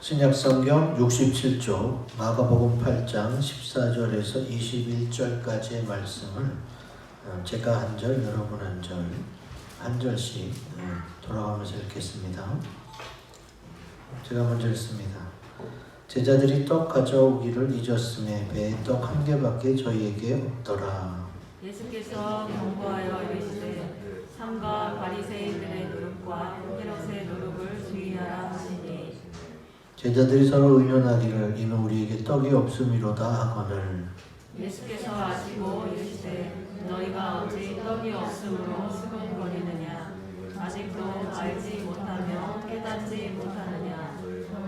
신약성경 67쪽 마가복음 8장 14절에서 21절까지의 말씀을 제가 한 절, 여러분 한 절, 한 절씩 돌아가면서 읽겠습니다. 제가 먼저 읽습니다. 제자들이 떡 가져오기를 잊었음에 배에 떡 한 개밖에 저희에게 없더라. 예수께서 경고하여 이르시되 삼가 바리새인들의 노릇과 헤롯의 노릇을 주의하라 하시니 제자들이 서로 의논하기를 이는 우리에게 떡이 없음이로다 하거늘 예수께서 아시고 이르시되 너희가 어찌 떡이 없음으로 수군거리느냐 아직도 알지 못하며 깨닫지 못하느냐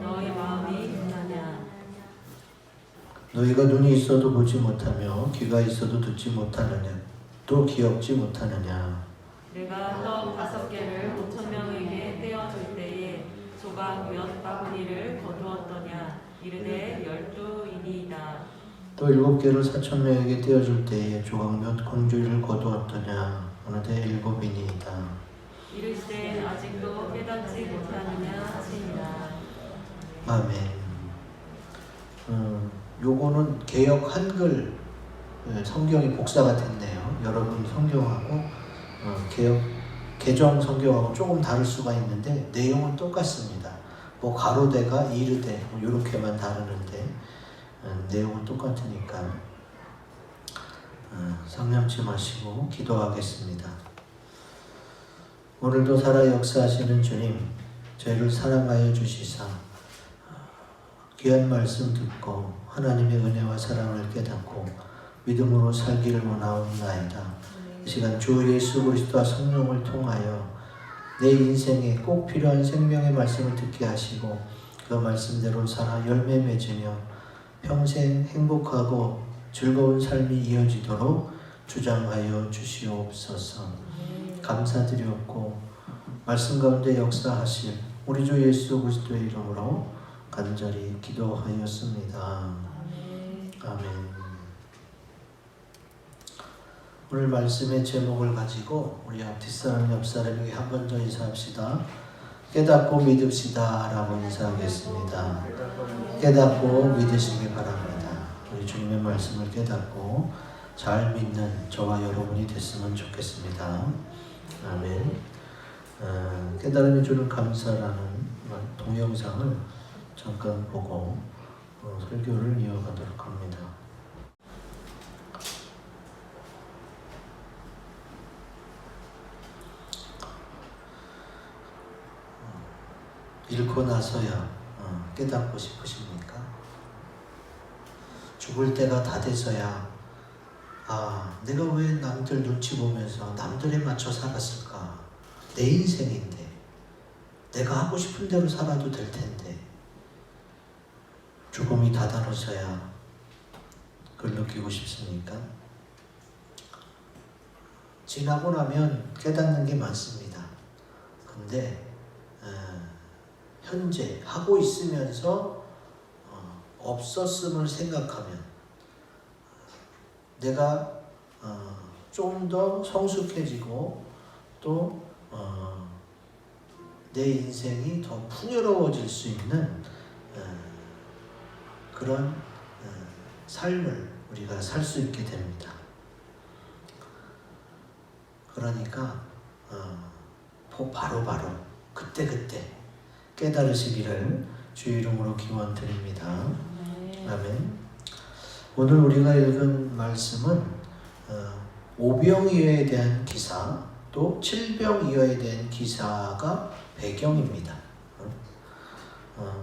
너희 마음이 분하냐 너희가 눈이 있어도 보지 못하며 귀가 있어도 듣지 못하느냐 또 기억지 못하느냐 내가 떡 5개를 5,000명에게 떼어줄 때에 조각 몇 바구니를 거두었더냐 이르되 12이니이다. 또 7개를 4,000명에게 떼어줄 때에 조각 몇 공주리를 거두었더냐 어느새 7이니이다. 이르시되 아직도 깨닫지 못하느냐 하시니라. 아멘. 요거는 개역 한글 성경이 복사가 됐네요. 여러분 성경하고 개역 개정 성경하고 조금 다를 수가 있는데 내용은 똑같습니다. 뭐 가로대가 이르대 뭐 이렇게만 다르는데 내용은 똑같으니까 상념치 마시고 기도하겠습니다. 오늘도 살아 역사하시는 주님, 저희를 사랑하여 주시사 귀한 말씀 듣고 하나님의 은혜와 사랑을 깨닫고 믿음으로 살기를 원하옵나이다. 이 시간 주 예수 그리스도와 성령을 통하여 내 인생에 꼭 필요한 생명의 말씀을 듣게 하시고 그 말씀대로 살아 열매 맺으며 평생 행복하고 즐거운 삶이 이어지도록 주장하여 주시옵소서. 감사드렸고 말씀 가운데 역사하실 우리 주 예수 그리스도의 이름으로 간절히 기도하였습니다. 아멘. 오늘 말씀의 제목을 가지고 우리 앞 뒷사람 옆사람에게 한 번 더 인사합시다. 깨닫고 믿읍시다 라고 인사하겠습니다. 깨닫고 믿으시기 바랍니다. 우리 주님의 말씀을 깨닫고 잘 믿는 저와 여러분이 됐으면 좋겠습니다. 아멘. 깨달음이 주는 감사라는 동영상을 잠깐 보고 설교를 이어가도록 합니다. 잃고 나서야 깨닫고 싶으십니까? 죽을 때가 다 돼서야 내가 왜 남들 눈치 보면서 남들에 맞춰 살았을까? 내 인생인데 내가 하고 싶은 대로 살아도 될 텐데 죽음이 다다라서야 그걸 느끼고 싶습니까? 지나고 나면 깨닫는 게 많습니다. 근데 현재 하고 있으면서 없었음을 생각하면 내가 좀 더 성숙해지고 또 내 인생이 더 풍요로워질 수 있는 그런 삶을 우리가 살 수 있게 됩니다. 그러니까 바로바로 그때그때 깨달으시기를 주의 이름으로 기원드립니다. 아멘. 오늘 우리가 읽은 말씀은 오병이어에 대한 기사 또 칠병이어에 대한 기사가 배경입니다.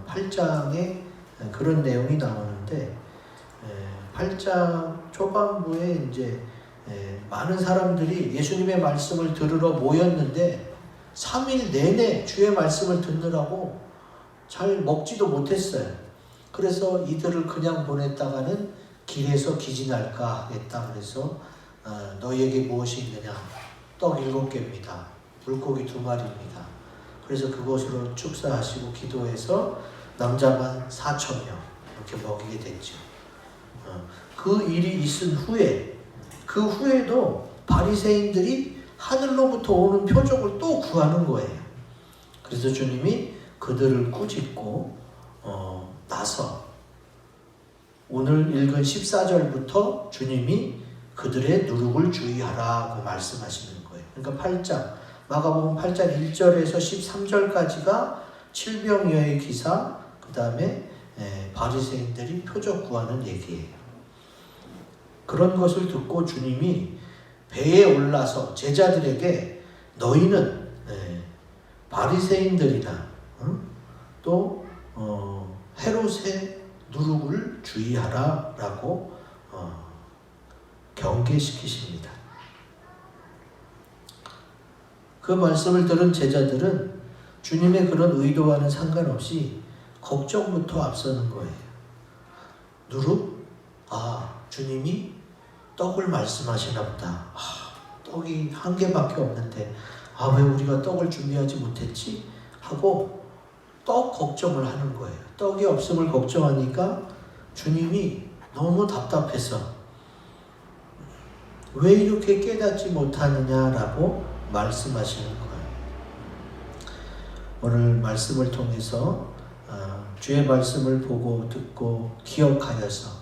8장에 그런 내용이 나오는데 8장 초반부에 이제 많은 사람들이 예수님의 말씀을 들으러 모였는데 3일 내내 주의 말씀을 듣느라고 잘 먹지도 못했어요. 그래서 이들을 그냥 보냈다가는 길에서 기진할까 하겠다. 그래서 너희에게 무엇이 있느냐? 떡 7개입니다. 물고기 2마리입니다. 그래서 그것으로 축사하시고 기도해서 남자만 4,000명 이렇게 먹이게 됐죠. 그 일이 있은 후에 그 후에도 바리새인들이 하늘로부터 오는 표적을 또 구하는 거예요. 그래서 주님이 그들을 꾸짖고 나서 오늘 읽은 14절부터 주님이 그들의 누룩을 주의하라고 말씀하시는 거예요. 그러니까 8장, 마가복음 8장 1절에서 13절까지가 칠병여의 기사, 그 다음에 바리새인들이 표적 구하는 얘기예요. 그런 것을 듣고 주님이 배에 올라서 제자들에게 너희는 바리새인들이나 또 헤롯의 누룩을 주의하라라고 경계시키십니다. 그 말씀을 들은 제자들은 주님의 그런 의도와는 상관없이 걱정부터 앞서는 거예요. 누룩? 주님이 떡을 말씀하시나 보다. 떡이 한 개밖에 없는데 왜 우리가 떡을 준비하지 못했지? 하고 떡 걱정을 하는 거예요. 떡이 없음을 걱정하니까 주님이 너무 답답해서 왜 이렇게 깨닫지 못하느냐라고 말씀하시는 거예요. 오늘 말씀을 통해서 주의 말씀을 보고 듣고 기억하여서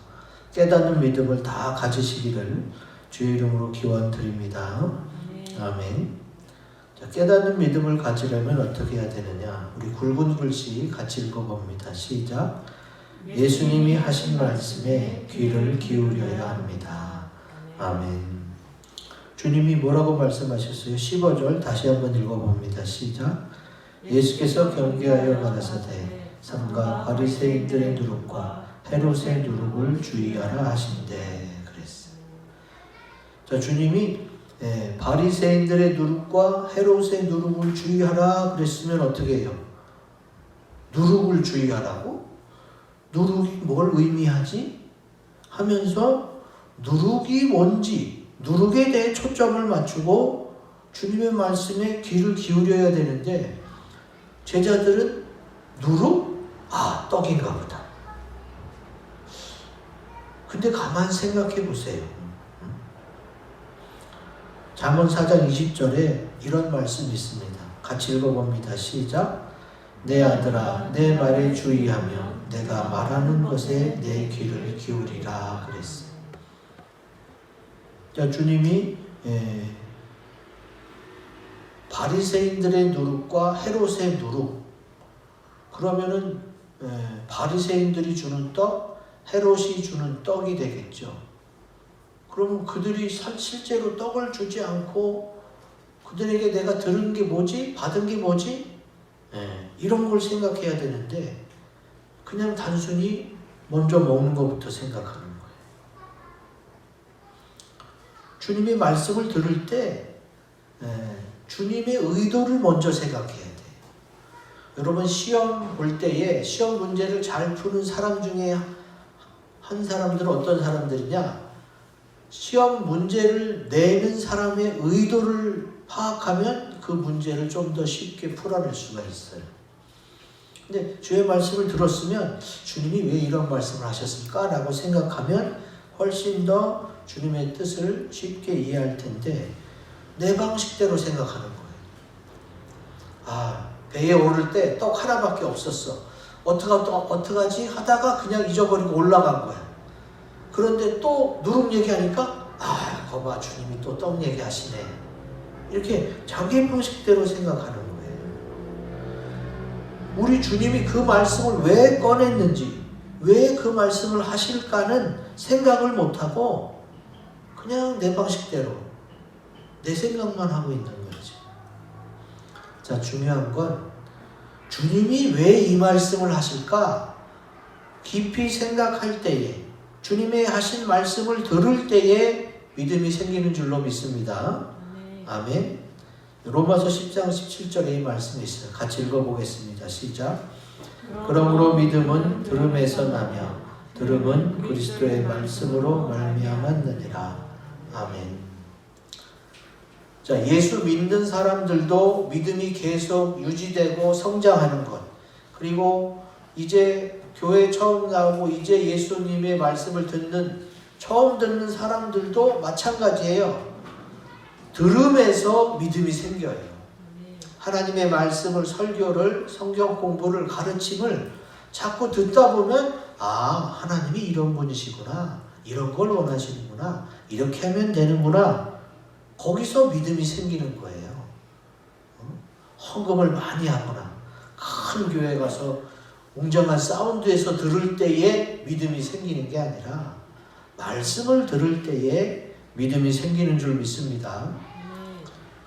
깨닫는 믿음을 다 가지시기를 주의 이름으로 기원드립니다. 아멘. 자, 깨닫는 믿음을 가지려면 어떻게 해야 되느냐? 우리 굵은 글씨 같이 읽어봅니다. 시작. 예수님이 하신 말씀에 귀를 기울여야 합니다. 아멘. 주님이 뭐라고 말씀하셨어요? 15절 다시 한번 읽어봅니다. 시작. 예수께서 경계하여 가라사대 삼가 바리새인들의 누룩과 헤롯의 누룩을 주의하라 하신대 그랬어요. 자, 주님이 바리새인들의 누룩과 헤롯의 누룩을 주의하라 그랬으면 어떻게 해요? 누룩을 주의하라고? 누룩이 뭘 의미하지? 하면서 누룩이 뭔지 누룩에 대해 초점을 맞추고 주님의 말씀에 귀를 기울여야 되는데 제자들은 누룩? 떡인가 보다. 근데 가만 생각해 보세요. 잠언 4장 20절에 이런 말씀이 있습니다. 같이 읽어봅니다. 시작. 내 아들아 내 말에 주의하며 내가 말하는 것에 내 귀를 기울이라 그랬어요. 자, 주님이 바리새인들의 누룩과 헤롯의 누룩, 그러면은 바리새인들이 주는 떡, 헤롯이 주는 떡이 되겠죠. 그럼 그들이 실제로 떡을 주지 않고 그들에게 내가 들은 게 뭐지? 받은 게 뭐지? 이런 걸 생각해야 되는데 그냥 단순히 먼저 먹는 것부터 생각하는 거예요. 주님의 말씀을 들을 때 주님의 의도를 먼저 생각해야 돼요. 여러분 시험 볼 때에 시험 문제를 잘 푸는 사람 중에 한 사람들은 어떤 사람들이냐? 시험 문제를 내는 사람의 의도를 파악하면 그 문제를 좀 더 쉽게 풀어낼 수가 있어요. 근데 주의 말씀을 들었으면 주님이 왜 이런 말씀을 하셨을까? 라고 생각하면 훨씬 더 주님의 뜻을 쉽게 이해할 텐데 내 방식대로 생각하는 거예요. 배에 오를 때 떡 하나밖에 없었어. 어떡하지? 하다가 그냥 잊어버리고 올라간 거야. 그런데 또 누룩 얘기하니까 거봐 주님이 또 떡 얘기하시네. 이렇게 자기 방식대로 생각하는 거예요. 우리 주님이 그 말씀을 왜 꺼냈는지, 왜 그 말씀을 하실까는 생각을 못하고 그냥 내 방식대로 내 생각만 하고 있는 거지. 자, 중요한 건 주님이 왜 이 말씀을 하실까? 깊이 생각할 때에 주님의 하신 말씀을 들을 때에 믿음이 생기는 줄로 믿습니다. 아멘. 로마서 10장 17절에 이 말씀이 있어요. 같이 읽어보겠습니다. 시작. 그러므로 믿음은 들음에서 나며 들음은 그리스도의 말씀으로 말미암았느니라. 아멘. 자, 예수 믿는 사람들도 믿음이 계속 유지되고 성장하는 것, 그리고 이제 교회 처음 나오고 이제 예수님의 말씀을 처음 듣는 사람들도 마찬가지예요. 들음에서 믿음이 생겨요. 하나님의 말씀을, 설교를, 성경 공부를, 가르침을 자꾸 듣다 보면 하나님이 이런 분이시구나. 이런 걸 원하시는구나. 이렇게 하면 되는구나. 거기서 믿음이 생기는 거예요. 헌금을 많이 하거나 큰 교회 가서 웅장한 사운드에서 들을 때에 믿음이 생기는 게 아니라 말씀을 들을 때에 믿음이 생기는 줄 믿습니다.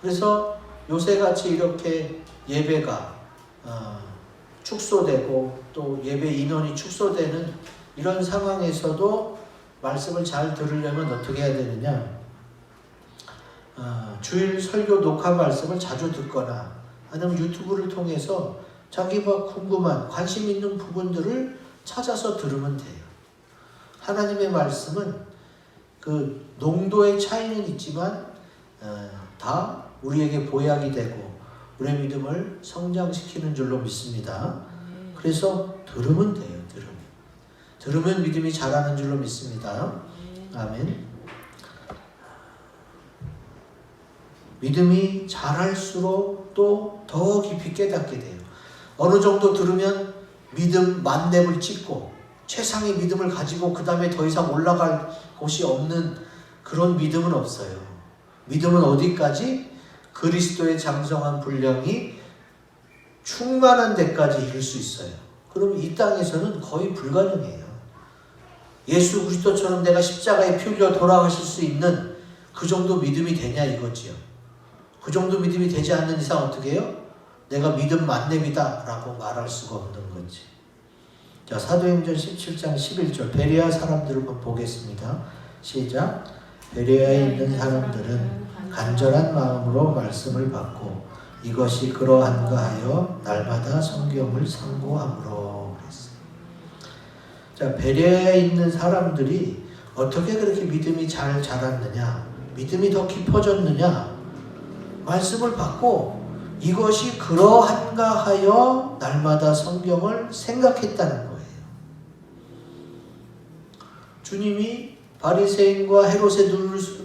그래서 요새같이 이렇게 예배가 축소되고 또 예배 인원이 축소되는 이런 상황에서도 말씀을 잘 들으려면 어떻게 해야 되느냐? 주일 설교 녹화 말씀을 자주 듣거나 아니면 유튜브를 통해서 자기가 궁금한 관심 있는 부분들을 찾아서 들으면 돼요. 하나님의 말씀은 그 농도의 차이는 있지만 다 우리에게 보약이 되고 우리의 믿음을 성장시키는 줄로 믿습니다. 그래서 들으면 돼요. 들으면 믿음이 자라는 줄로 믿습니다. 아멘. 믿음이 자랄수록 또 더 깊이 깨닫게 돼요. 어느 정도 들으면 믿음 만렙을 찍고 최상의 믿음을 가지고 그 다음에 더 이상 올라갈 곳이 없는 그런 믿음은 없어요. 믿음은 어디까지? 그리스도의 장성한 분량이 충만한 데까지 이룰 수 있어요. 그럼 이 땅에서는 거의 불가능해요. 예수 그리스도처럼 내가 십자가에 피 흘려 돌아가실 수 있는 그 정도 믿음이 되냐 이거지요. 그 정도 믿음이 되지 않는 이상 어떻게 해요? 내가 믿음 만렙이다 라고 말할 수가 없는 거지. 자, 사도행전 17장 11절 베레아 사람들을 보겠습니다. 시작. 베레아에 있는 사람들은 간절한 마음으로 말씀을 받고 이것이 그러한가 하여 날마다 성경을 상고함으로 그랬어요. 자, 베레아에 있는 사람들이 어떻게 그렇게 믿음이 잘 자랐느냐? 믿음이 더 깊어졌느냐? 말씀을 받고 이것이 그러한가 하여 날마다 성경을 생각했다는 거예요. 주님이 바리새인과 헤롯의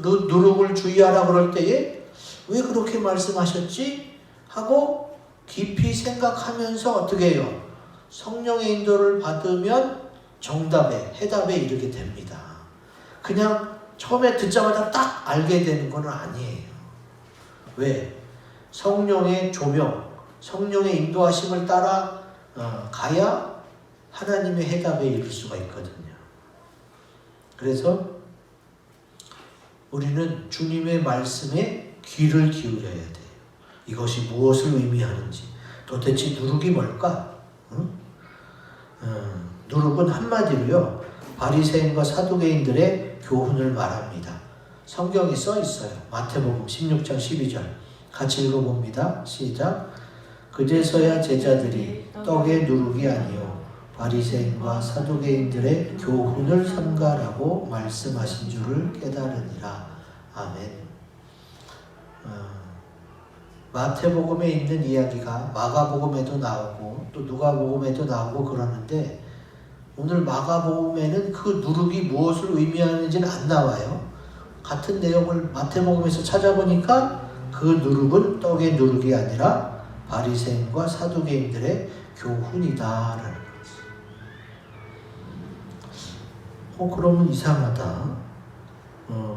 누룩을 주의하라 그럴 때에 왜 그렇게 말씀하셨지? 하고 깊이 생각하면서 어떻게 해요? 성령의 인도를 받으면 정답에, 해답에 이르게 됩니다. 그냥 처음에 듣자마자 딱 알게 되는 건 아니에요. 왜? 성령의 조명, 성령의 인도하심을 따라 가야 하나님의 해답에 이를 수가 있거든요. 그래서 우리는 주님의 말씀에 귀를 기울여야 돼요. 이것이 무엇을 의미하는지, 도대체 누룩이 뭘까? 누룩은 한마디로요, 바리새인과 사두개인들의 교훈을 말합니다. 성경에 써 있어요. 마태복음 16장 12절 같이 읽어봅니다. 시작. 그제서야 제자들이 떡의 누룩이 아니요 바리새인과 사두개인들의 교훈을 삼가라고 말씀하신 줄을 깨달으니라. 아멘. 마태복음에 있는 이야기가 마가복음에도 나오고 또 누가복음에도 나오고 그러는데 오늘 마가복음에는 그 누룩이 무엇을 의미하는지는 안 나와요. 같은 내용을 마태복음에서 찾아보니까 그 누룩은 떡의 누룩이 아니라 바리새인과 사두개인들의 교훈이다라는 거지. 그러면 이상하다.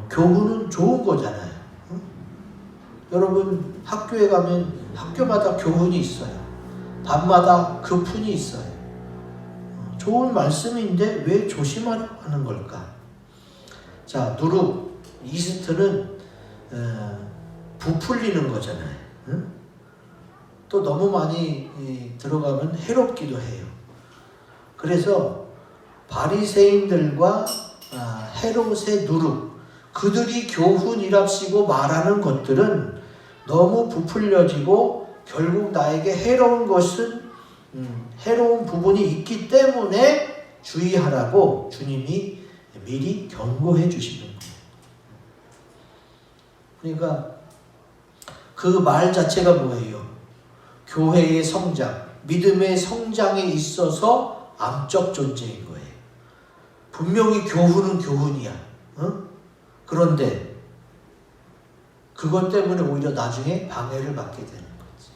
교훈은 좋은 거잖아요. 여러분 학교에 가면 학교마다 교훈이 있어요. 밤마다 그 푼이 있어요. 좋은 말씀인데 왜 조심하려고 하는 걸까? 자, 누룩, 이스트는 부풀리는 거잖아요. 또 너무 많이 들어가면 해롭기도 해요. 그래서 바리새인들과 헤롯의 누룩, 그들이 교훈이랍시고 말하는 것들은 너무 부풀려지고 결국 나에게 해로운 것은 해로운 부분이 있기 때문에 주의하라고 주님이 미리 경고해 주시는 거예요. 그러니까 그 말 자체가 뭐예요? 교회의 성장, 믿음의 성장에 있어서 암적 존재인 거예요. 분명히 교훈은 교훈이야. 그런데 그것 때문에 오히려 나중에 방해를 받게 되는 거지.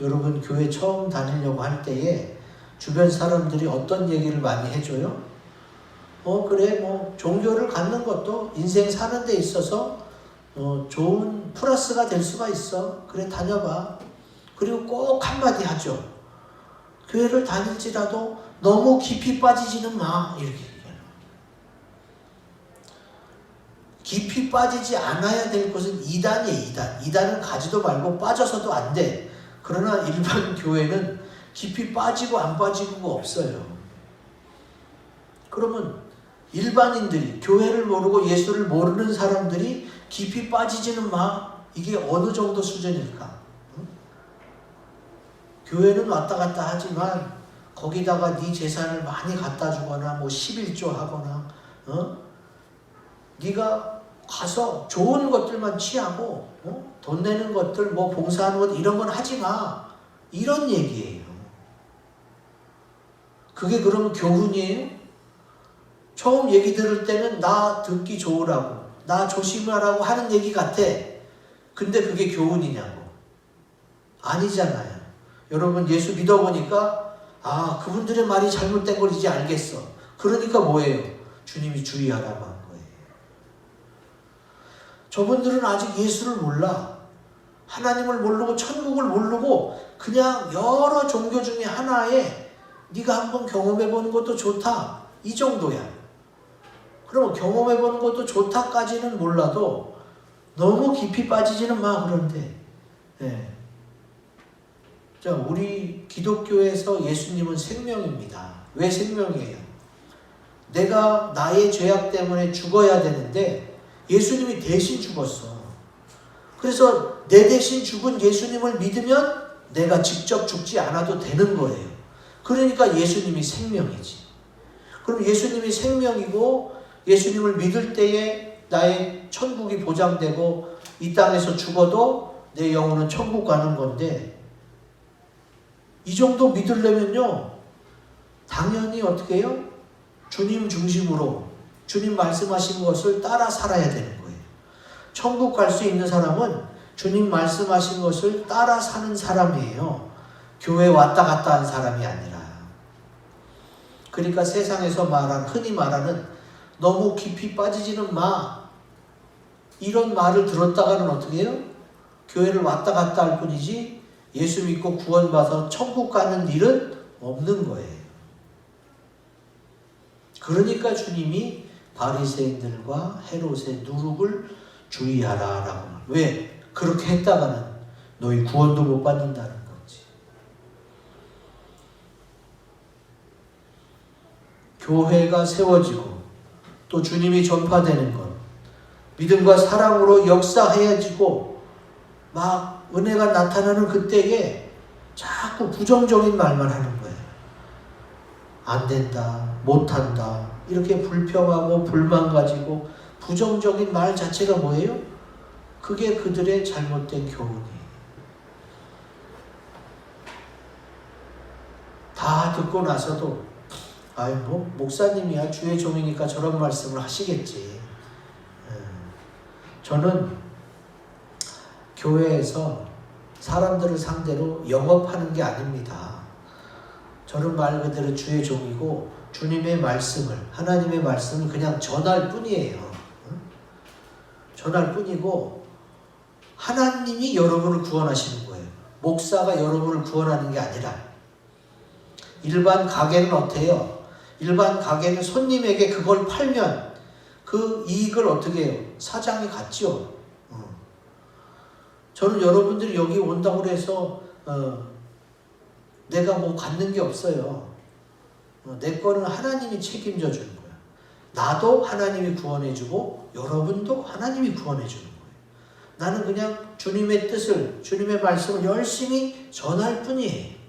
여러분 교회 처음 다니려고 할 때에 주변 사람들이 어떤 얘기를 많이 해줘요? 그래, 종교를 갖는 것도 인생 사는 데 있어서 좋은 플러스가 될 수가 있어. 그래, 다녀봐. 그리고 꼭 한마디 하죠. 교회를 다닐지라도 너무 깊이 빠지지는 마. 이렇게 얘기해요. 깊이 빠지지 않아야 될 것은 이단이에요, 이단. 이단은 가지도 말고 빠져서도 안 돼. 그러나 일반 교회는 깊이 빠지고 안 빠지고가 없어요. 그러면 일반인들이, 교회를 모르고 예수를 모르는 사람들이 깊이 빠지지는 마. 이게 어느 정도 수준일까? 응? 교회는 왔다 갔다 하지만 거기다가 네 재산을 많이 갖다 주거나 11조 하거나 네가 가서 좋은 것들만 취하고 돈 내는 것들 봉사하는 것 이런 건 하지 마. 이런 얘기예요. 그게 그러면 교훈이에요? 처음 얘기 들을 때는 나 듣기 좋으라고, 나 조심하라고 하는 얘기 같아. 근데 그게 교훈이냐고. 아니잖아요. 여러분 예수 믿어보니까 그분들의 말이 잘못된 걸 이제 알겠어. 그러니까 뭐예요? 주님이 주의하라고 한 거예요. 저분들은 아직 예수를 몰라. 하나님을 모르고 천국을 모르고 그냥 여러 종교 중에 하나에 네가 한번 경험해보는 것도 좋다. 이 정도야. 그럼 경험해보는 것도 좋다까지는 몰라도 너무 깊이 빠지지는 마. 그런데 자, 우리 기독교에서 예수님은 생명입니다. 왜 생명이에요? 내가 나의 죄악 때문에 죽어야 되는데 예수님이 대신 죽었어. 그래서 내 대신 죽은 예수님을 믿으면 내가 직접 죽지 않아도 되는 거예요. 그러니까 예수님이 생명이지. 그럼 예수님이 생명이고 예수님을 믿을 때에 나의 천국이 보장되고 이 땅에서 죽어도 내 영혼은 천국 가는 건데, 이 정도 믿으려면요 당연히 어떻게 해요? 주님 중심으로 주님 말씀하신 것을 따라 살아야 되는 거예요. 천국 갈 수 있는 사람은 주님 말씀하신 것을 따라 사는 사람이에요. 교회 왔다 갔다 한 사람이 아니라. 그러니까 세상에서 흔히 말하는 너무 깊이 빠지지는 마, 이런 말을 들었다가는 어떻게 해요? 교회를 왔다 갔다 할 뿐이지 예수 믿고 구원받아서 천국 가는 일은 없는 거예요. 그러니까 주님이 바리새인들과 헤롯의 누룩을 주의하라라고. 왜? 그렇게 했다가는 너희 구원도 못 받는다는 거지. 교회가 세워지고 또 주님이 전파되는 것, 믿음과 사랑으로 역사해야지고 막 은혜가 나타나는 그때에 자꾸 부정적인 말만 하는 거예요. 안 된다, 못한다, 이렇게 불평하고 불만 가지고 부정적인 말 자체가 뭐예요? 그게 그들의 잘못된 교훈이에요. 다 듣고 나서도 목사님이야 주의 종이니까 저런 말씀을 하시겠지. 저는 교회에서 사람들을 상대로 영업하는 게 아닙니다. 저는 말 그대로 주의 종이고 주님의 말씀을, 하나님의 말씀을 그냥 전할 뿐이에요. 전할 뿐이고 하나님이 여러분을 구원하시는 거예요. 목사가 여러분을 구원하는 게 아니라. 일반 가게는 어때요? 일반 가게는 손님에게 그걸 팔면 그 이익을 어떻게 해요? 사장이 갖죠. 저는 여러분들이 여기 온다고 해서 내가 갖는 게 없어요. 내 거는 하나님이 책임져 주는 거야. 나도 하나님이 구원해주고 여러분도 하나님이 구원해주는 거예요. 나는 그냥 주님의 뜻을, 주님의 말씀을 열심히 전할 뿐이에요.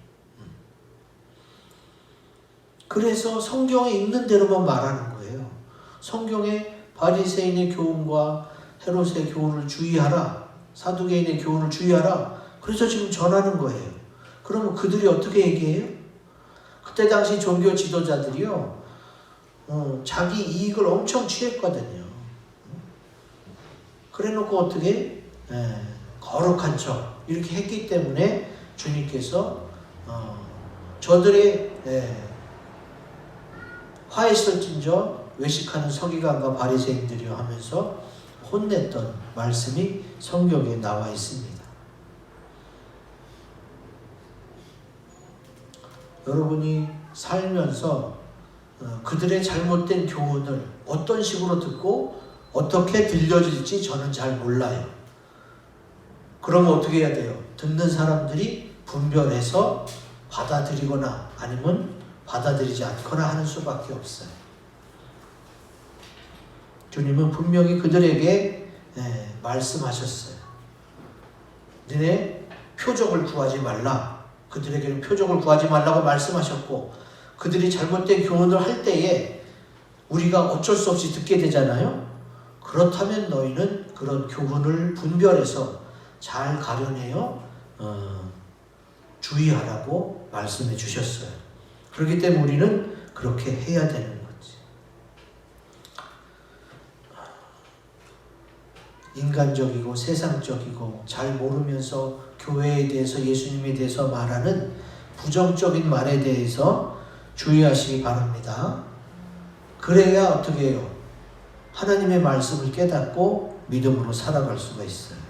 그래서 성경에 있는 대로만 말하는 거예요. 성경에 바리새인의 교훈과 헤롯의 교훈을 주의하라, 사두개인의 교훈을 주의하라. 그래서 지금 전하는 거예요. 그러면 그들이 어떻게 얘기해요? 그때 당시 종교 지도자들이요, 자기 이익을 엄청 취했거든요. 그래놓고 어떻게 거룩한 척 이렇게 했기 때문에 주님께서 저들의 화했을진저 외식하는 서기관과 바리새인들이여 하면서 혼냈던 말씀이 성경에 나와 있습니다. 여러분이 살면서 그들의 잘못된 교훈을 어떤 식으로 듣고 어떻게 들려질지 저는 잘 몰라요. 그러면 어떻게 해야 돼요? 듣는 사람들이 분별해서 받아들이거나 아니면 받아들이지 않거나 하는 수밖에 없어요. 주님은 분명히 그들에게 말씀하셨어요. 너네 표적을 구하지 말라. 그들에게는 표적을 구하지 말라고 말씀하셨고, 그들이 잘못된 교훈을 할 때에 우리가 어쩔 수 없이 듣게 되잖아요. 그렇다면 너희는 그런 교훈을 분별해서 잘 가려내어 주의하라고 말씀해 주셨어요. 그렇기 때문에 우리는 그렇게 해야 되는 거지. 인간적이고 세상적이고 잘 모르면서 교회에 대해서 예수님에 대해서 말하는 부정적인 말에 대해서 주의하시기 바랍니다. 그래야 어떻게 해요? 하나님의 말씀을 깨닫고 믿음으로 살아갈 수가 있어요.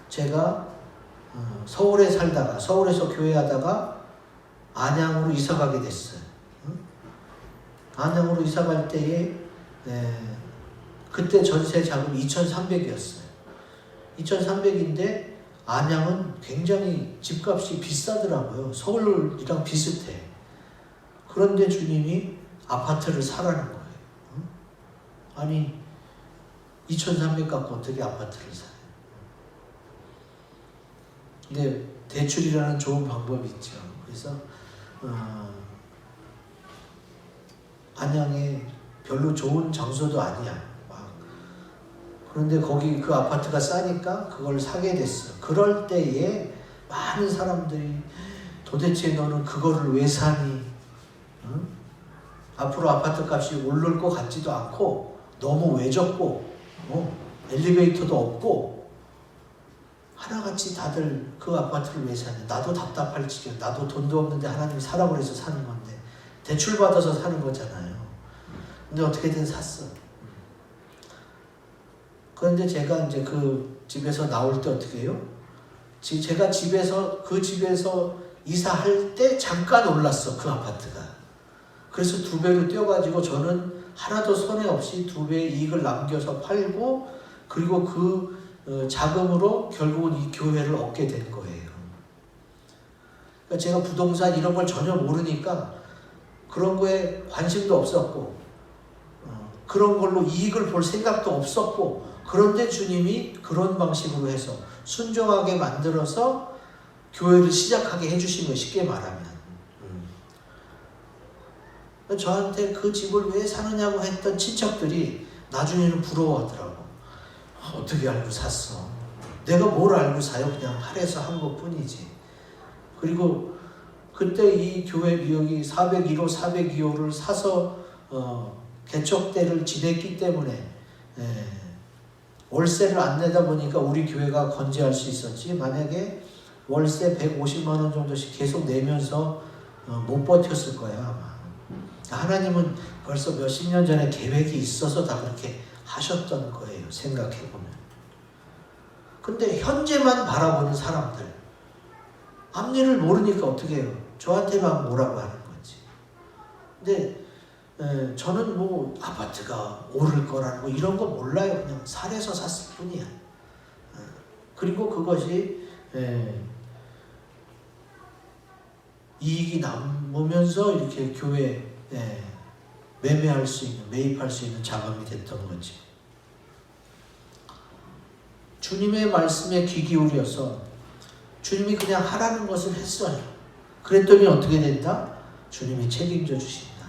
제가 서울에 살다가 서울에서 교회하다가 안양으로 이사 가게 됐어요. 안양으로 이사 갈 때에 그때 전세 자금이 2,300이었어요. 2,300인데 안양은 굉장히 집값이 비싸더라고요. 서울이랑 비슷해. 그런데 주님이 아파트를 사라는 거예요. 아니 2,300 갖고 어떻게 아파트를 사요? 근데 대출이라는 좋은 방법이 있죠. 그래서 안양에 별로 좋은 장소도 아니야. 그런데 거기 그 아파트가 싸니까 그걸 사게 됐어. 그럴 때에 많은 사람들이 도대체 너는 그거를 왜 사니? 응? 앞으로 아파트 값이 오를 것 같지도 않고 너무 외졌고 엘리베이터도 없고 하나같이 다들 그 아파트를 왜 사냐? 나도 답답할 지경. 나도 돈도 없는데 하나님이 사라고 해서 사는 건데 대출 받아서 사는 거잖아요. 근데 어떻게든 샀어. 그런데 제가 이제 그 집에서 나올 때 어떻게 해요? 제가 그 집에서 이사할 때 잠깐 올랐어, 그 아파트가. 그래서 2배로 뛰어가지고 저는 하나도 손해 없이 2배의 이익을 남겨서 팔고, 그리고 그 자금으로 결국은 이 교회를 얻게 된 거예요. 그러니까 제가 부동산 이런 걸 전혀 모르니까 그런 거에 관심도 없었고, 그런 걸로 이익을 볼 생각도 없었고, 그런데 주님이 그런 방식으로 해서 순종하게 만들어서 교회를 시작하게 해주신 거예요. 쉽게 말하면. 저한테 그 집을 왜 사느냐고 했던 친척들이 나중에는 부러워하더라고. 어떻게 알고 샀어? 내가 뭘 알고 사요? 그냥 할애서 한 것뿐이지. 그리고 그때 이 교회 미역이 401호, 402호를 사서 개척대를 지냈기 때문에 월세를 안 내다 보니까 우리 교회가 건재할 수 있었지. 만약에 월세 150만 원 정도씩 계속 내면서 못 버텼을 거야 아마. 하나님은 벌써 몇십 년 전에 계획이 있어서 다 그렇게 하셨던 거예요. 생각해보면. 근데 현재만 바라보는 사람들, 앞일을 모르니까 어떻게 해요? 저한테만 뭐라고 하는 거지. 근데 저는 뭐 아파트가 오를 거라는 거 이런 거 몰라요. 그냥 살에서 샀을 뿐이야. 그리고 그것이 이익이 남으면서 이렇게 교회에 매매할 수 있는, 매입할 수 있는 자금이 됐던 거지. 주님의 말씀에 귀 기울여서 주님이 그냥 하라는 것을 했어요. 그랬더니 어떻게 된다? 주님이 책임져 주신다.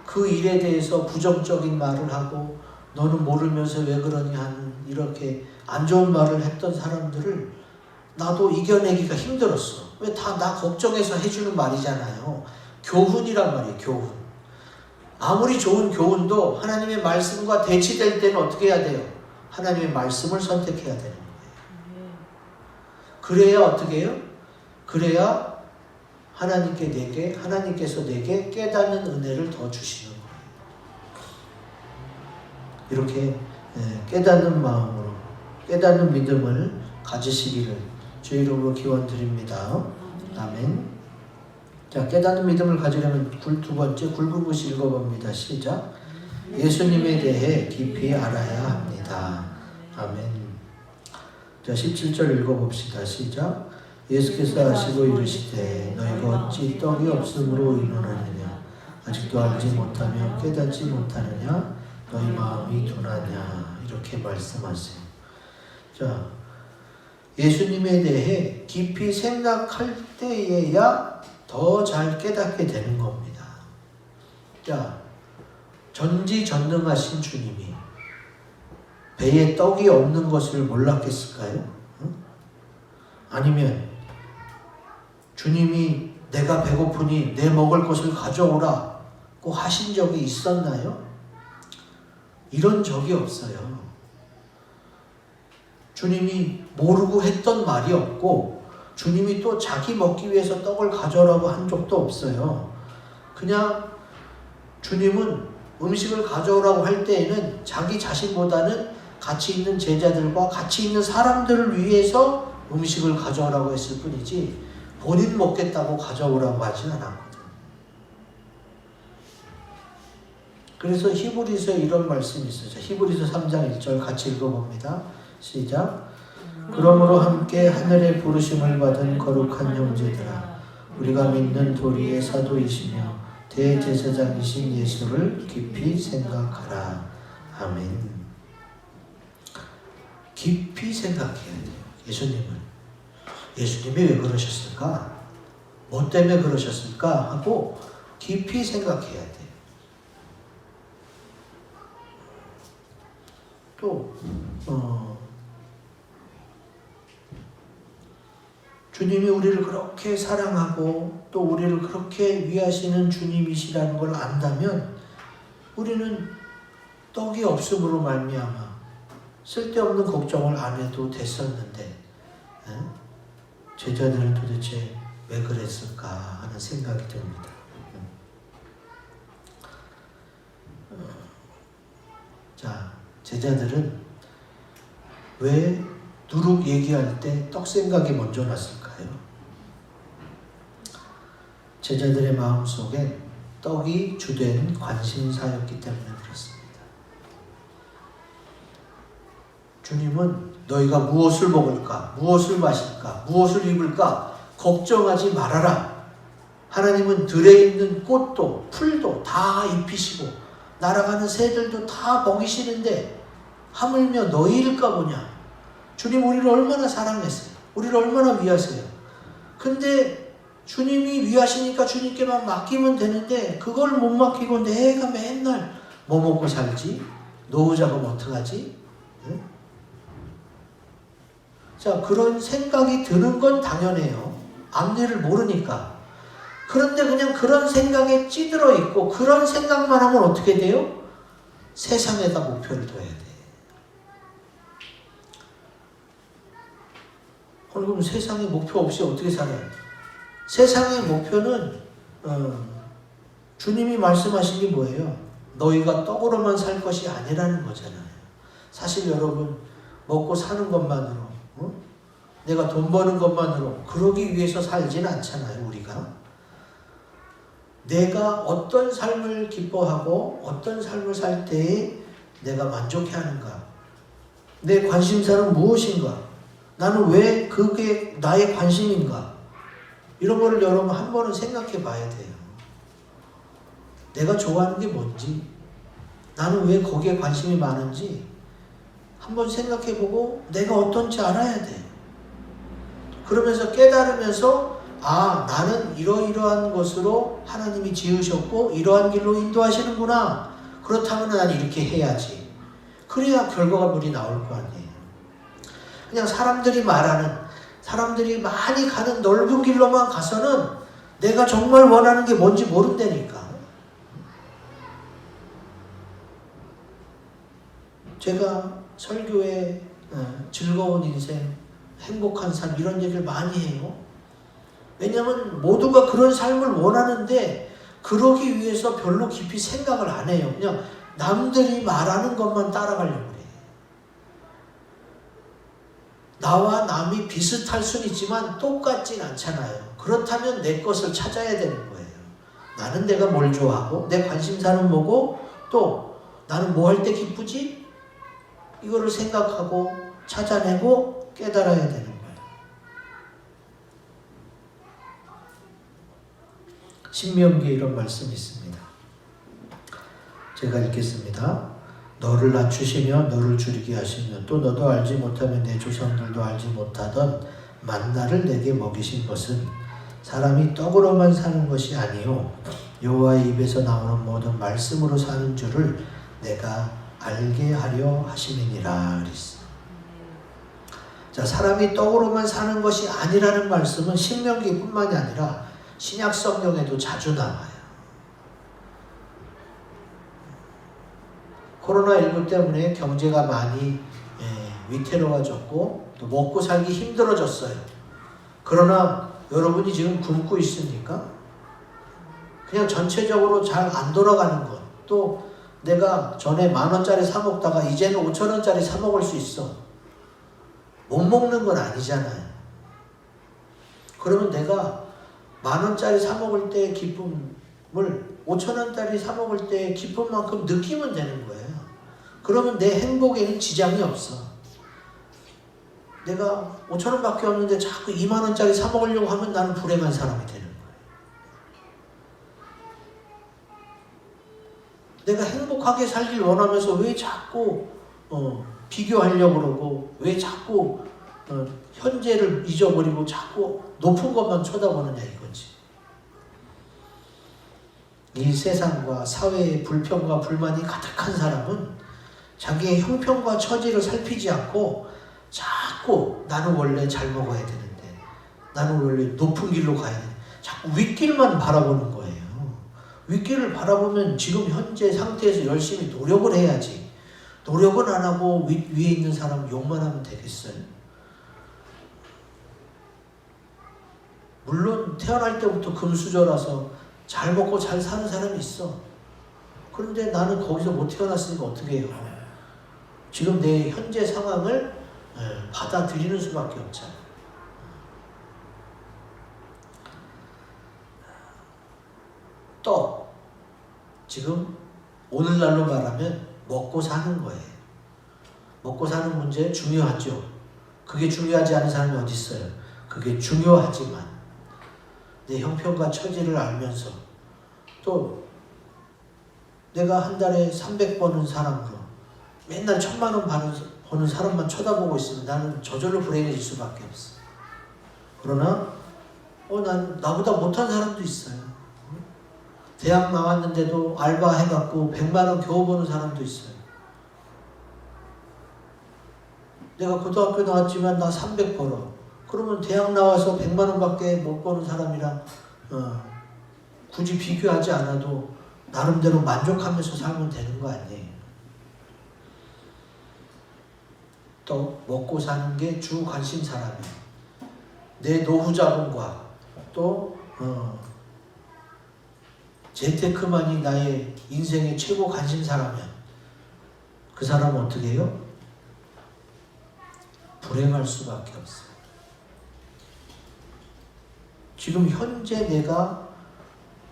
그 일에 대해서 부정적인 말을 하고 너는 모르면서 왜 그러니 하는 이렇게 안 좋은 말을 했던 사람들을 나도 이겨내기가 힘들었어. 왜 다 나 걱정해서 해주는 말이잖아요. 교훈이란 말이에요. 교훈. 아무리 좋은 교훈도 하나님의 말씀과 대치될 때는 어떻게 해야 돼요? 하나님의 말씀을 선택해야 되는 거예요. 그래야 어떻게 해요? 그래야 하나님께서 내게 깨닫는 은혜를 더 주시는 거예요. 이렇게 깨닫는 마음으로, 깨닫는 믿음을 가지시기를 주 이름으로 기원드립니다. 아멘. 자, 깨닫는 믿음을 가지려면 두 번째 굴구구시 읽어봅니다. 시작. 예수님에 대해 깊이 알아야 합니다. 아멘. 자, 17절 읽어봅시다. 시작. 예수께서 하시고 이르시되 너희가 어찌 떡이 없음으로 의논하느냐 아직도 알지 못하며 깨닫지 못하느냐 너희 마음이 둔하냐 이렇게 말씀하세요. 자, 예수님에 대해 깊이 생각할 때에야 더 잘 깨닫게 되는 겁니다. 자, 전지전능하신 주님이 배에 떡이 없는 것을 몰랐겠을까요? 아니면 주님이 내가 배고프니 내 먹을 것을 가져오라고 하신 적이 있었나요? 이런 적이 없어요. 주님이 모르고 했던 말이 없고 주님이 또 자기 먹기 위해서 떡을 가져오라고 한 적도 없어요. 그냥 주님은 음식을 가져오라고 할 때에는 자기 자신보다는 같이 있는 제자들과 같이 있는 사람들을 위해서 음식을 가져오라고 했을 뿐이지 본인 먹겠다고 가져오라고 하진 않았거든. 그래서 히브리서에 이런 말씀이 있어요. 히브리서 3장 1절 같이 읽어봅니다. 시작. 그러므로 함께 하늘의 부르심을 받은 거룩한 형제들아 우리가 믿는 도리의 사도이시며 대제사장이신 예수를 깊이 생각하라. 아멘. 깊이 생각해야 돼요. 예수님이 왜 그러셨을까? 뭐 때문에 그러셨을까? 하고 깊이 생각해야 돼요. 또 주님이 우리를 그렇게 사랑하고 또 우리를 그렇게 위하시는 주님이시라는 걸 안다면 우리는 떡이 없음으로 말미암아 쓸데없는 걱정을 안 해도 됐었는데 제자들은 도대체 왜 그랬을까 하는 생각이 듭니다. 자, 제자들은 왜 누룩 얘기할 때 떡 생각이 먼저 났을까요? 제자들의 마음속엔 떡이 주된 관심사였기 때문에 그렇습니다. 주님은 너희가 무엇을 먹을까, 무엇을 마실까, 무엇을 입을까 걱정하지 말아라. 하나님은 들에 있는 꽃도 풀도 다 입히시고 날아가는 새들도 다 먹이시는데 하물며 너희일까 보냐. 주님 우리를 얼마나 사랑했어요. 우리를 얼마나 위하세요. 근데 주님이 위하시니까 주님께만 맡기면 되는데 그걸 못 맡기고 내가 맨날 뭐 먹고 살지? 노후 자금 어떡하지? 응? 자, 그런 생각이 드는 건 당연해요. 앞일을 모르니까. 그런데 그냥 그런 생각에 찌들어 있고 그런 생각만 하면 어떻게 돼요? 세상에다 목표를 둬야 돼. 그럼 세상에 목표 없이 어떻게 살아요? 세상의 목표는 주님이 말씀하신 게 뭐예요? 너희가 떡으로만 살 것이 아니라는 거잖아요. 사실 여러분 먹고 사는 것만으로 내가 돈 버는 것만으로 그러기 위해서 살진 않잖아요. 우리가 내가 어떤 삶을 기뻐하고 어떤 삶을 살 때에 내가 만족해하는가, 내 관심사는 무엇인가, 나는 왜 그게 나의 관심인가, 이런 거를 여러분 한 번은 생각해 봐야 돼요. 내가 좋아하는 게 뭔지, 나는 왜 거기에 관심이 많은지 한번 생각해 보고 내가 어떤지 알아야 돼. 그러면서 깨달으면서 나는 이러이러한 것으로 하나님이 지으셨고 이러한 길로 인도하시는구나. 그렇다면 난 이렇게 해야지. 그래야 결과물이 나올 거 아니에요. 그냥 사람들이 많이 가는 넓은 길로만 가서는 내가 정말 원하는 게 뭔지 모른다니까. 제가 설교에 즐거운 인생, 행복한 삶 이런 얘기를 많이 해요. 왜냐하면 모두가 그런 삶을 원하는데 그러기 위해서 별로 깊이 생각을 안 해요. 그냥 남들이 말하는 것만 따라가려고 해요. 나와 남이 비슷할 수는 있지만 똑같진 않잖아요. 그렇다면 내 것을 찾아야 되는 거예요. 나는 내가 뭘 좋아하고 내 관심사는 뭐고 또 나는 뭐 할 때 기쁘지? 이거를 생각하고 찾아내고 깨달아야 되는 거예요. 신명기에 이런 말씀이 있습니다. 제가 읽겠습니다. 너를 낮추시며 너를 줄이게 하시며 또 너도 알지 못하면 내 조상들도 알지 못하던 만나를 내게 먹이신 것은 사람이 떡으로만 사는 것이 아니요 여호와의 입에서 나오는 모든 말씀으로 사는 줄을 내가 알게 하려 하심이니라 그랬어요. 자, 사람이 떡으로만 사는 것이 아니라는 말씀은 신명기뿐만이 아니라 신약 성경에도 자주 나와요. 코로나19 때문에 경제가 많이 위태로워졌고 또 먹고 살기 힘들어졌어요. 그러나 여러분이 지금 굶고 있습니까? 그냥 전체적으로 잘 안 돌아가는 것. 또 내가 전에 10,000원짜리 사 먹다가 이제는 5,000원짜리 사 먹을 수 있어. 못 먹는 건 아니잖아요. 그러면 내가 10,000원짜리 사 먹을 때의 기쁨을 5,000원짜리 사 먹을 때의 기쁨만큼 느끼면 되는 거예요. 그러면 내 행복에는 지장이 없어. 내가 5,000원밖에 없는데 자꾸 20,000원짜리 사 먹으려고 하면 나는 불행한 사람이 되는 거예요. 내가 행복하게 살길 원하면서 왜 자꾸 비교하려고 그러고 왜 자꾸 현재를 잊어버리고 자꾸 높은 것만 쳐다보느냐 이거지. 이 세상과 사회의 불평과 불만이 가득한 사람은 자기의 형편과 처지를 살피지 않고 자꾸 나는 원래 잘 먹어야 되는데 나는 원래 높은 길로 가야 되는데 자꾸 윗길만 바라보는 거예요. 윗길을 바라보면 지금 현재 상태에서 열심히 노력을 해야지. 노력은 안 하고 위에 있는 사람 욕만 하면 되겠어요? 물론 태어날 때부터 금수저라서 잘 먹고 잘 사는 사람이 있어. 그런데 나는 거기서 못 태어났으니까 어떻게 해요? 지금 내 현재 상황을 받아들이는 수밖에 없잖아. 떡. 지금 오늘날로 말하면 먹고 사는 거예요. 먹고 사는 문제 중요하죠. 그게 중요하지 않은 사람이 어디 있어요? 그게 중요하지만 내 형편과 처지를 알면서 또 내가 한 달에 300 버는 사람으로 맨날 1,000,000원 버는 사람만 쳐다보고 있으면 나는 저절로 불행해질 수밖에 없어. 그러나 난 나보다 못한 사람도 있어요. 대학 나왔는데도 알바 해갖고 100만원 겨우 버는 사람도 있어요. 내가 고등학교 나왔지만 나 300 벌어. 그러면 대학 나와서 100만원밖에 못 버는 사람이랑 굳이 비교하지 않아도 나름대로 만족하면서 살면 되는 거 아니에요. 또 먹고 사는 게 주 관심사라면 내 노후 자금과 또 재테크만이 나의 인생의 최고 관심사라면 그 사람은 어떻게 해요? 불행할 수밖에 없어요. 지금 현재 내가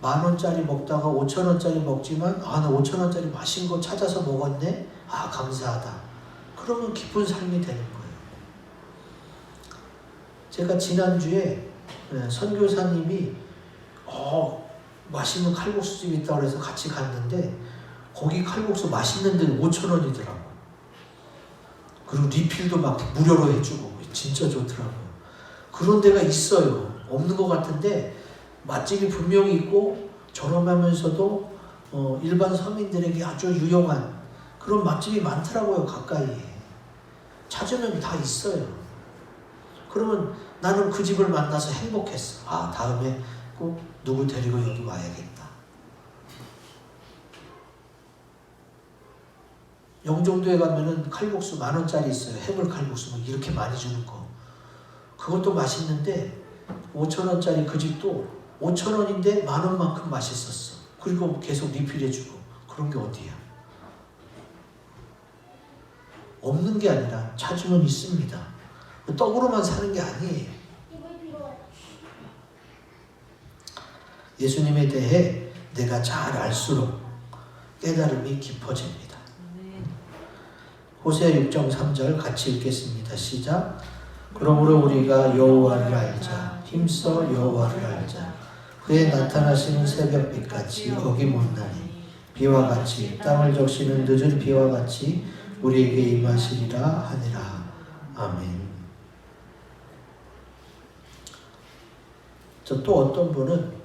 10,000원짜리 먹다가 5,000원짜리 먹지만 나 5,000원짜리 맛있는 거 찾아서 먹었네? 감사하다. 그러면 기쁜 삶이 되는 거예요. 제가 지난주에 선교사님이 맛있는 칼국수집이 있다고 해서 같이 갔는데 거기 칼국수 맛있는 데는 5,000원이더라고. 그리고 리필도 막 무료로 해주고 진짜 좋더라고요. 그런 데가 있어요. 없는 것 같은데 맛집이 분명히 있고 저렴하면서도 일반 서민들에게 아주 유용한 그런 맛집이 많더라고요. 가까이에. 찾으면 다 있어요. 그러면 나는 그 집을 만나서 행복했어. 다음에 꼭 누구 데리고 여기 와야겠다. 영종도에 가면은 칼국수 10,000원짜리 있어요. 해물 칼국수 막 이렇게 많이 주는 거. 그것도 맛있는데 5,000원짜리 그 집도 5,000원인데 10,000원만큼 맛있었어. 그리고 계속 리필해주고. 그런 게 어디야? 없는 게 아니라 찾으면 있습니다. 떡으로만 사는 게 아니에요. 예수님에 대해 내가 잘 알수록 깨달음이 깊어집니다. 호세아 6.3절 같이 읽겠습니다. 시작. 그러므로 우리가 여호와를 알자. 힘써 여호와를 알자. 그의 나타나시는 새벽빛같이 어김없나니 비와 같이 땅을 적시는 늦은 비와 같이 우리에게 임하시리라 하니라. 아멘. 저 또 어떤 분은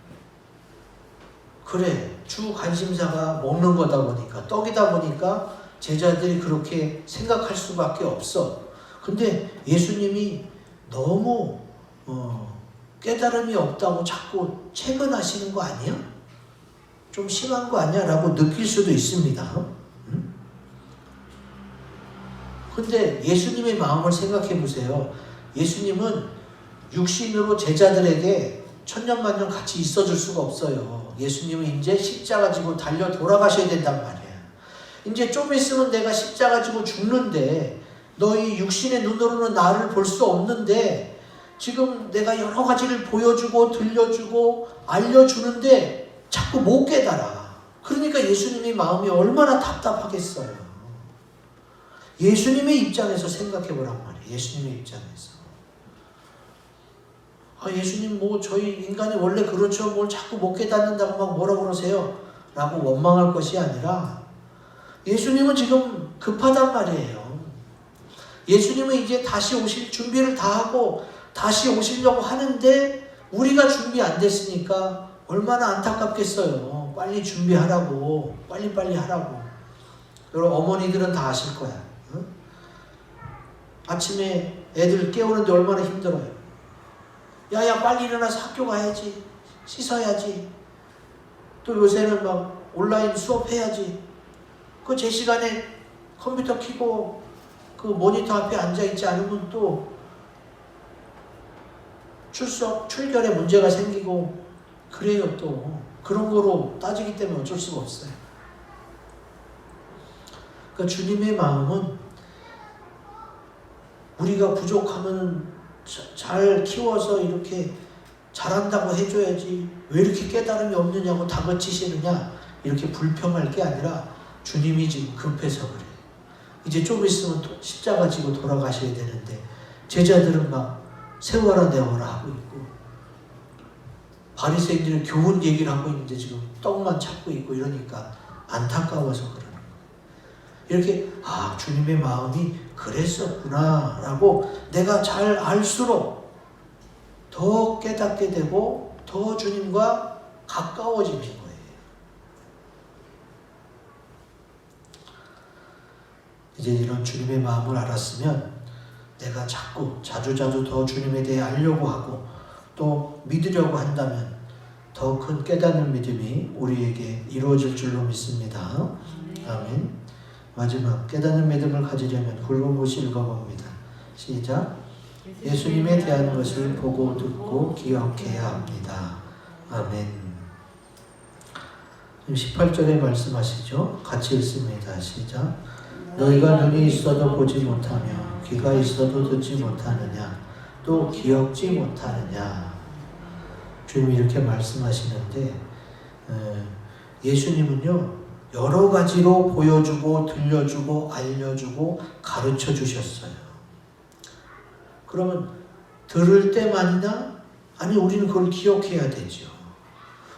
그래 주 관심사가 먹는 거다 보니까 떡이다 보니까 제자들이 그렇게 생각할 수밖에 없어. 근데 예수님이 너무 깨달음이 없다고 자꾸 체근하시는 거 아니야? 좀 심한 거 아니야? 라고 느낄 수도 있습니다. 응? 근데 예수님의 마음을 생각해 보세요. 예수님은 육신으로 제자들에게 천년만년 같이 있어줄 수가 없어요. 예수님은 이제 십자가 지고 달려 돌아가셔야 된단 말이에요. 이제 좀 있으면 내가 십자가 지고 죽는데 너희 육신의 눈으로는 나를 볼 수 없는데 지금 내가 여러 가지를 보여주고 들려주고 알려주는데 자꾸 못 깨달아. 그러니까 예수님의 마음이 얼마나 답답하겠어요. 예수님의 입장에서 생각해 보란 말이에요. 예수님의 입장에서. 예수님 저희 인간이 원래 그렇죠. 뭘 자꾸 못 깨닫는다고 막 뭐라 그러세요? 라고 원망할 것이 아니라 예수님은 지금 급하단 말이에요. 예수님은 이제 다시 오실 준비를 다 하고 다시 오시려고 하는데 우리가 준비 안 됐으니까 얼마나 안타깝겠어요. 빨리 준비하라고. 빨리빨리 하라고. 여러분 어머니들은 다 아실 거야. 응? 아침에 애들 깨우는데 얼마나 힘들어요. 야야 빨리 일어나서 학교 가야지. 씻어야지. 또 요새는 막 온라인 수업해야지. 그 제 시간에 컴퓨터 켜고 그 모니터 앞에 앉아있지 않으면 또 출결에 문제가 생기고 그래요. 또 그런 거로 따지기 때문에 어쩔 수가 없어요. 그러니까 주님의 마음은 우리가 부족하면 잘 키워서 이렇게 잘한다고 해줘야지 왜 이렇게 깨달음이 없느냐고 다그치시느냐 이렇게 불평할 게 아니라 주님이 지금 급해서 그래. 이제 좀 있으면 십자가 지고 돌아가셔야 되는데 제자들은 막 세워라 내워라 하고 있고 바리새인들은 교훈 얘기를 하고 있는데 지금 떡만 찾고 있고 이러니까 안타까워서 그러는 거예요. 이렇게 주님의 마음이 그랬었구나 라고 내가 잘 알수록 더 깨닫게 되고 더 주님과 가까워지는 거예요. 이제 이런 주님의 마음을 알았으면 내가 자주 더 주님에 대해 알려고 하고 또 믿으려고 한다면 더 큰 깨닫는 믿음이 우리에게 이루어질 줄로 믿습니다. 아멘. 마지막 깨닫는 믿음을 가지려면 굵은 곳이 읽어봅니다. 시작. 예수님에 대한 것을 보고 듣고 기억해야 합니다. 아멘. 18절에 말씀하시죠. 같이 읽습니다. 시작. 너희가 눈이 있어도 보지 못하며 귀가 있어도 듣지 못하느냐 또 기억지 못하느냐. 주님이 이렇게 말씀하시는데 예수님은요 여러 가지로 보여주고 들려주고 알려주고 가르쳐 주셨어요. 그러면 들을 때만이나 아니 우리는 그걸 기억해야 되죠.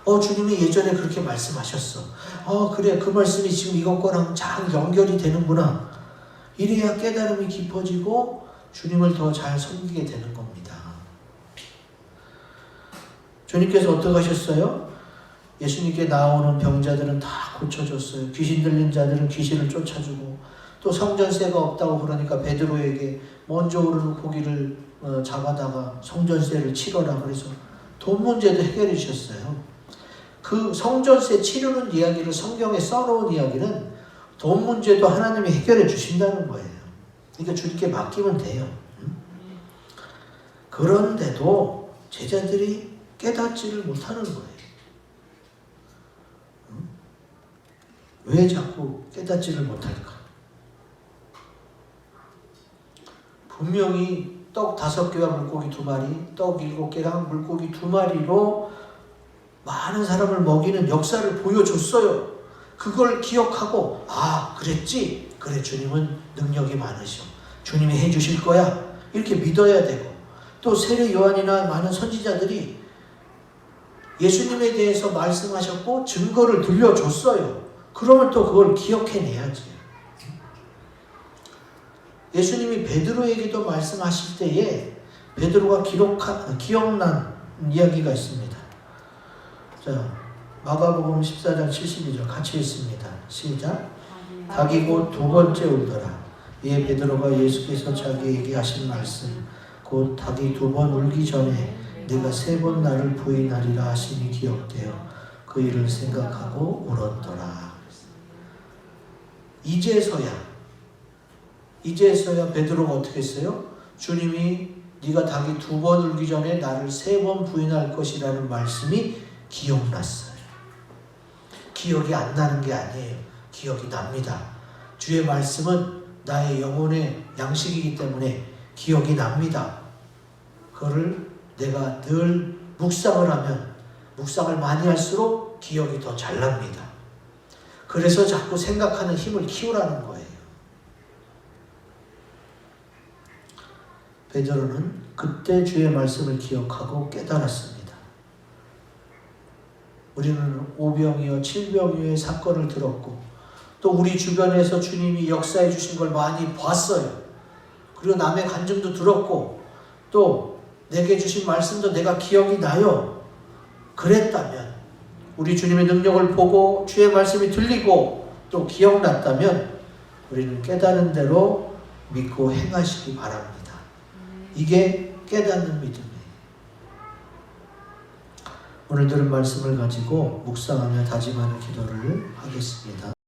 주님이 예전에 그렇게 말씀하셨어. 그래 그 말씀이 지금 이것과랑 잘 연결이 되는구나. 이래야 깨달음이 깊어지고 주님을 더 잘 섬기게 되는 겁니다. 주님께서 어떻게 하셨어요? 예수님께 나오는 병자들은 다 고쳐줬어요. 귀신 들린 자들은 귀신을 쫓아주고 또 성전세가 없다고 그러니까 베드로에게 먼저 오르는 고기를 잡아다가 성전세를 치러라 그래서 돈 문제도 해결해 주셨어요. 그 성전세 치르는 이야기를 성경에 써놓은 이야기는 돈 문제도 하나님이 해결해 주신다는 거예요. 그러니까 주님께 맡기면 돼요. 그런데도 제자들이 깨닫지를 못하는 거예요. 왜 자꾸 깨닫지를 못할까? 분명히 떡 5개와 물고기 2마리, 떡 7개랑 물고기 2마리로 많은 사람을 먹이는 역사를 보여줬어요. 그걸 기억하고, 아, 그랬지? 그래, 주님은 능력이 많으셔. 주님이 해주실 거야. 이렇게 믿어야 되고, 또 세례 요한이나 많은 선지자들이 예수님에 대해서 말씀하셨고 증거를 들려줬어요. 그러면 또 그걸 기억해내야지. 예수님이 베드로에게도 말씀하실 때에 베드로가 기억난 이야기가 있습니다. 자, 마가복음 14장 72절 같이 읽습니다. 시작. 닭이 곧 2번째 울더라. 이에 베드로가 예수께서 자기에게 하신 말씀, 곧 닭이 2번 울기 전에 내가 3번 나를 부인하리라 하시니 기억되어 그 일을 생각하고 울었더라. 이제서야 베드로가 어떻게 했어요? 주님이 네가 닭이 2번 울기 전에 나를 3번 부인할 것이라는 말씀이 기억났어요. 기억이 안 나는 게 아니에요. 기억이 납니다. 주의 말씀은 나의 영혼의 양식이기 때문에 기억이 납니다. 그거를 내가 늘 묵상을 하면 묵상을 많이 할수록 기억이 더 잘 납니다. 그래서 자꾸 생각하는 힘을 키우라는 거예요. 베드로는 그때 주의 말씀을 기억하고 깨달았습니다. 우리는 오병이어 7병이어의 사건을 들었고 또 우리 주변에서 주님이 역사해 주신 걸 많이 봤어요. 그리고 남의 간증도 들었고 또 내게 주신 말씀도 내가 기억이 나요. 그랬다면 우리 주님의 능력을 보고 주의 말씀이 들리고 또 기억났다면 우리는 깨달은 대로 믿고 행하시기 바랍니다. 이게 깨닫는 믿음이에요. 오늘 들은 말씀을 가지고 묵상하며 다짐하는 기도를 하겠습니다.